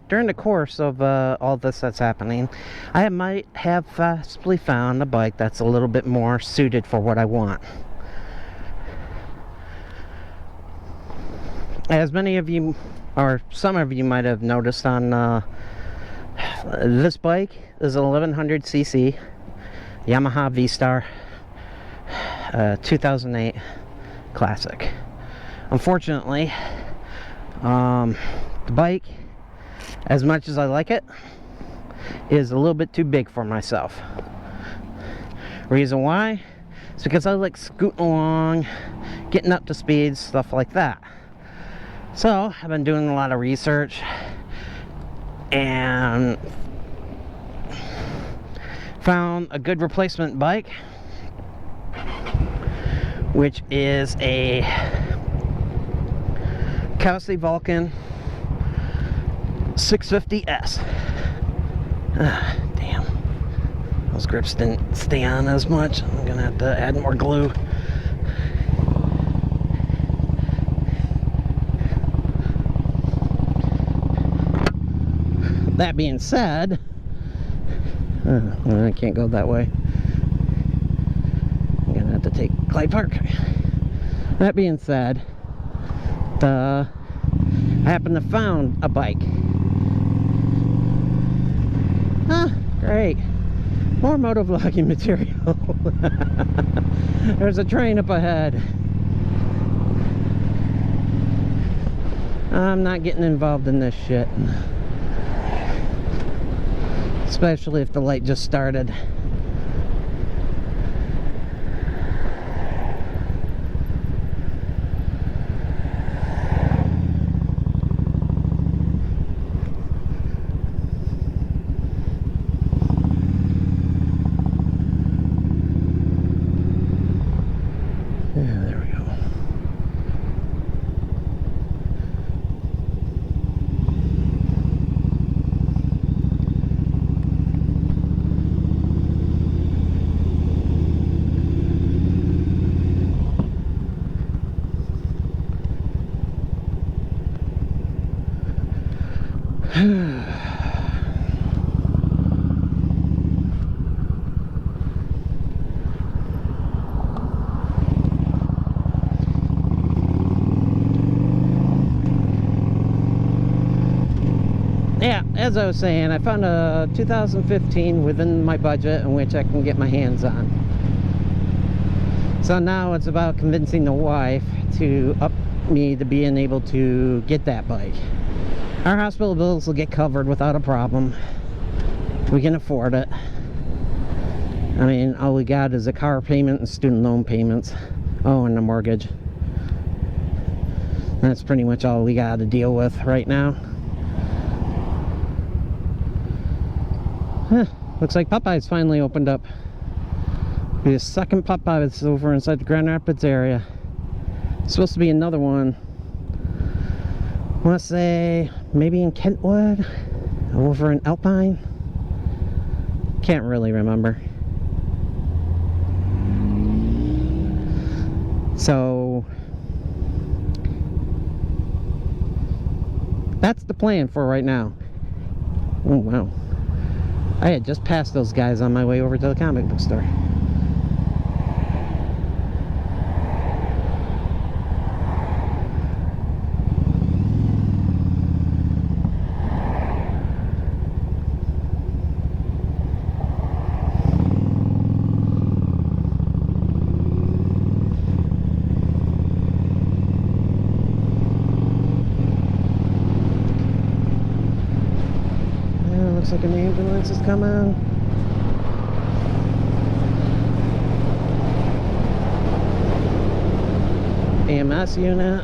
During the course of all this that's happening, I might have possibly found a bike that's a little bit more suited for what I want. As many of you, or some of you might have noticed on this bike is an 1100cc Yamaha V-Star 2008 Classic. Unfortunately, the bike, as much as I like it, is a little bit too big for myself. Reason why? It's because I like scooting along, getting up to speed, stuff like that. So I've been doing a lot of research and found a good replacement bike, which is a Kawasaki Vulcan 650S. Damn, those grips didn't stay on as much. I'm gonna have to add more glue. That being said, I can't go that way. I'm gonna have to take Clay Park. That being said, I happened to found a bike. Great. More motovlogging material. There's a train up ahead. I'm not getting involved in this shit. Especially if the light just started. Yeah, as I was saying, I found a 2015 within my budget in which I can get my hands on. So now it's about convincing the wife to up me to being able to get that bike. Our hospital bills will get covered without a problem. We can afford it. I mean, all we got is a car payment and student loan payments. Oh, and a mortgage. That's pretty much all we got to deal with right now. Huh, looks like Popeye's finally opened up. The second Popeye's over inside the Grand Rapids area. Supposed to be another one, I want to say maybe in Kentwood, over in Alpine. Can't really remember. So that's the plan for right now. Oh wow, I had just passed those guys on my way over to the comic book store. Looks like an ambulance is coming. EMS unit.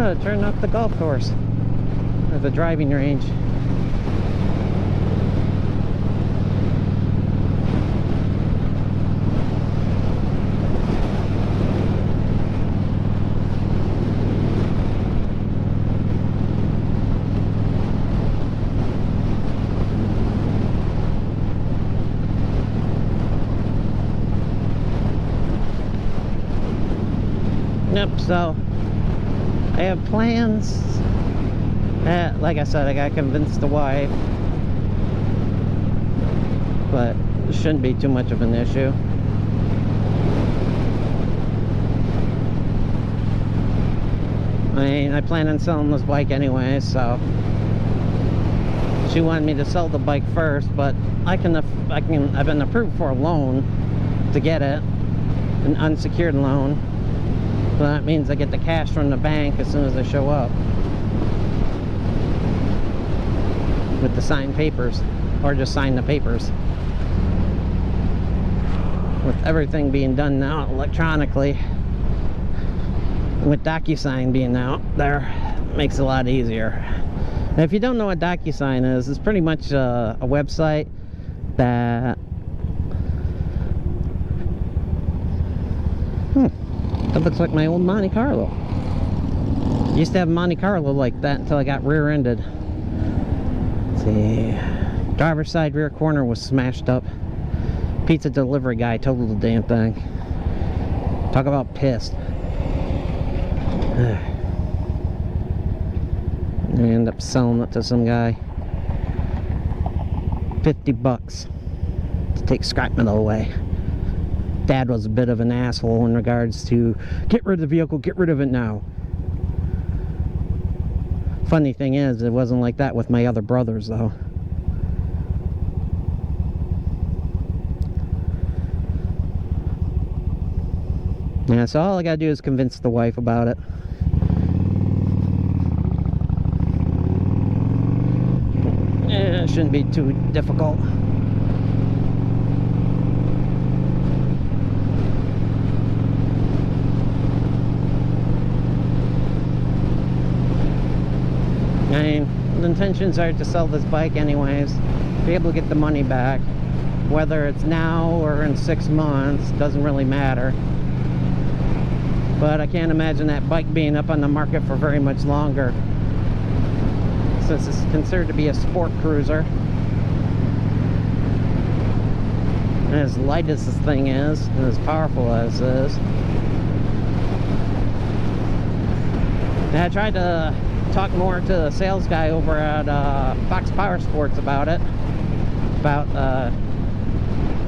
Oh, turn off the golf course. Or the driving range. Yep, so I have plans. Like I said, I gotta convince the wife, but it shouldn't be too much of an issue. I mean, I plan on selling this bike anyway, so she wanted me to sell the bike first, but I've been approved for a loan to get it, an unsecured loan. So that means I get the cash from the bank as soon as I show up with the signed papers, or just sign the papers. With everything being done now electronically, with DocuSign being out there, makes it a lot easier. And if you don't know what DocuSign is, it's pretty much a website that that looks like my old Monte Carlo. I used to have Monte Carlo like that until I got rear-ended. Let's see. Driver's side rear corner was smashed up. Pizza delivery guy totaled the damn thing. Talk about pissed. I ended up selling it to some guy. $50 to take scrap metal away. Dad was a bit of an asshole in regards to get rid of the vehicle, get rid of it now. Funny thing is, it wasn't like that with my other brothers though. Yeah, so all I gotta do is convince the wife about it. Yeah, it shouldn't be too difficult. I mean, the intentions are to sell this bike anyways, be able to get the money back. Whether it's now or in 6 months, doesn't really matter. But I can't imagine that bike being up on the market for very much longer, since it's considered to be a sport cruiser. And as light as this thing is, and as powerful as it is. And I tried to talk more to the sales guy over at Fox Power Sports about it, about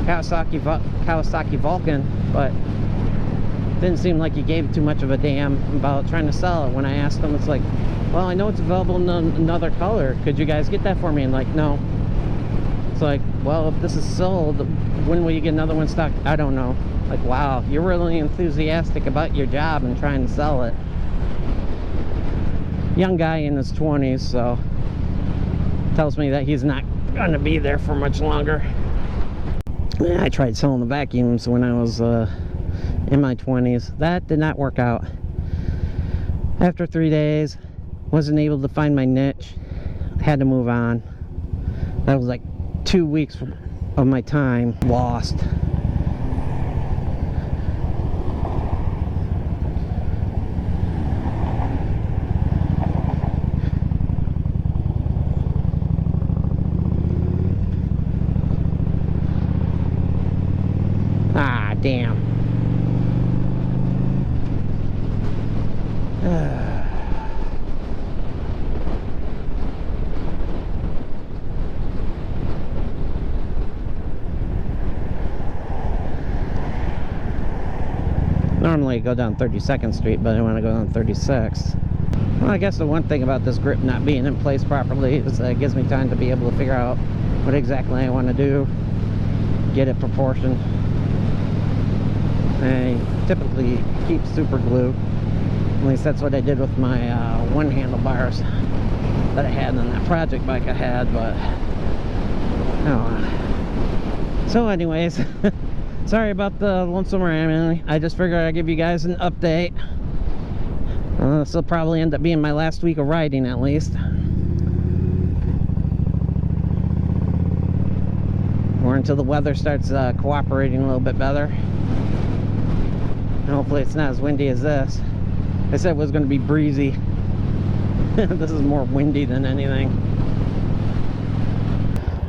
Kawasaki Vulcan, but didn't seem like he gave too much of a damn about trying to sell it. When I asked him, it's like, well, I know it's available in another color, could you guys get that for me? And like, no. It's like, well, if this is sold, when will you get another one stocked? I don't know. Like, wow, you're really enthusiastic about your job and trying to sell it. Young guy in his 20s, so tells me that he's not gonna be there for much longer. Yeah, I tried selling the vacuums when I was in my 20s. That did not work out. After 3 days, wasn't able to find my niche, had to move on. That was like 2 weeks of my time lost. Ah, damn. Normally I go down 32nd Street, but I want to go down 36th. Well, I guess the one thing about this grip not being in place properly is that it gives me time to be able to figure out what exactly I want to do, get it proportioned. I typically keep super glue. At least that's what I did with my one handlebars that I had on that project bike I had, but oh. So anyways, sorry about the lonesome rambling. I just figured I'd give you guys an update. This will probably end up being my last week of riding, at least. Or until the weather starts cooperating a little bit better. And hopefully it's not as windy as this. I said it was going to be breezy. This is more windy than anything.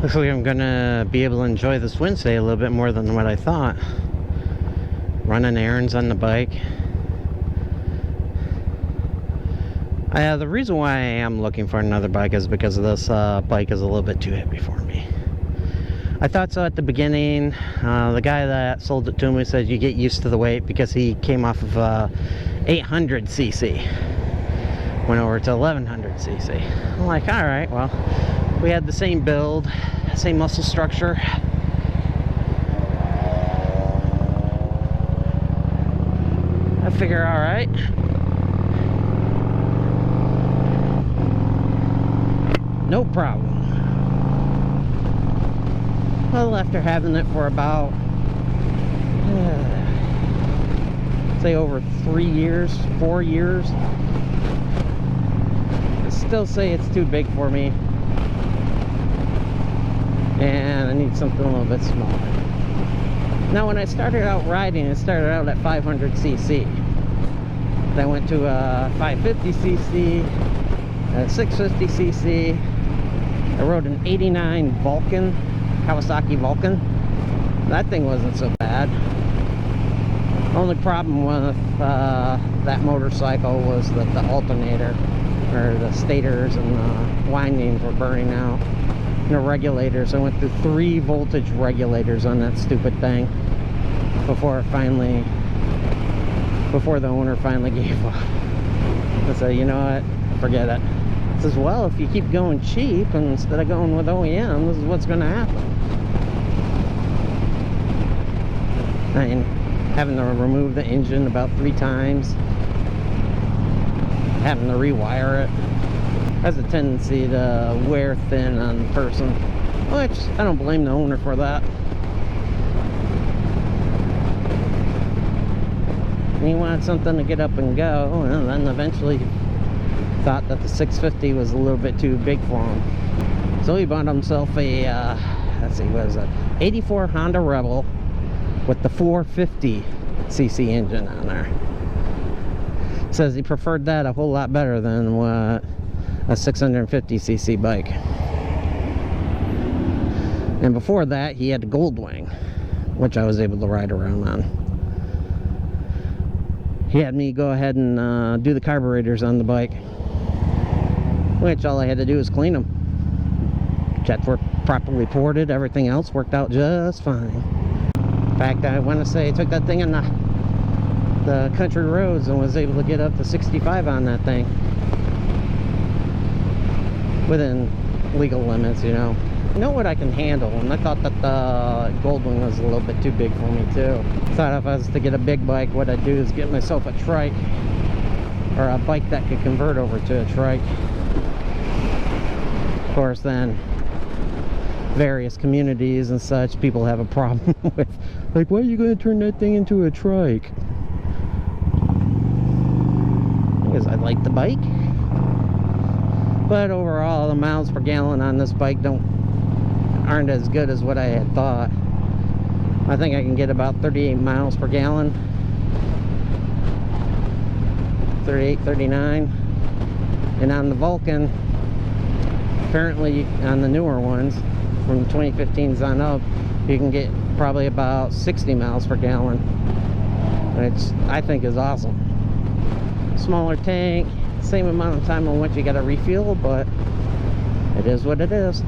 Looks like I'm going to be able to enjoy this Wednesday a little bit more than what I thought. Running errands on the bike. The reason why I am looking for another bike is because this bike is a little bit too heavy for me. I thought so at the beginning. The guy that sold it to me said you get used to the weight because he came off of 800cc. Went over to 1100cc. I'm like, alright, well, we had the same build, same muscle structure. I figure, alright. No problem. Well, after having it for about say over 3 years, 4 years, I still say it's too big for me, and I need something a little bit smaller. Now, when I started out riding, it started out at 500cc. Then I went to a 550cc, a 650cc. I rode an 89 Vulcan, Kawasaki Vulcan. That thing wasn't so bad. Only problem with that motorcycle was that the alternator, or the stators and the windings were burning out. And the regulators, I went through 3 voltage regulators on that stupid thing before the owner finally gave up. I said, you know what, forget it. I says, well, if you keep going cheap and instead of going with OEM, this is what's going to happen. I mean, having to remove the engine about 3 times, having to rewire it, has a tendency to wear thin on the person, which I don't blame the owner for that. He wanted something to get up and go, and then eventually thought that the 650 was a little bit too big for him. So he bought himself a, let's see, what is it, 84 Honda Rebel with the 450cc engine on there. Says he preferred that a whole lot better than what a 650cc bike. And before that, he had a Goldwing, which I was able to ride around on. He had me go ahead and do the carburetors on the bike, which all I had to do was clean them. Jets were properly ported, everything else worked out just fine. In fact, I want to say I took that thing on the country roads and was able to get up to 65 on that thing. Within legal limits, you know. I know what I can handle, and I thought that the Goldwing was a little bit too big for me too. Thought if I was to get a big bike, what I'd do is get myself a trike, or a bike that could convert over to a trike. Of course, then various communities and such, people have a problem with, like, why are you going to turn that thing into a trike? Because I like the bike, but overall the miles per gallon on this bike aren't as good as what I had thought. I think I can get about 38 miles per gallon, 38, 39, and on the Vulcan, apparently on the newer ones from the 2015s on up, you can get probably about 60 miles per gallon, which I think is awesome. Smaller tank, same amount of time on which you got to refuel, but it is what it is.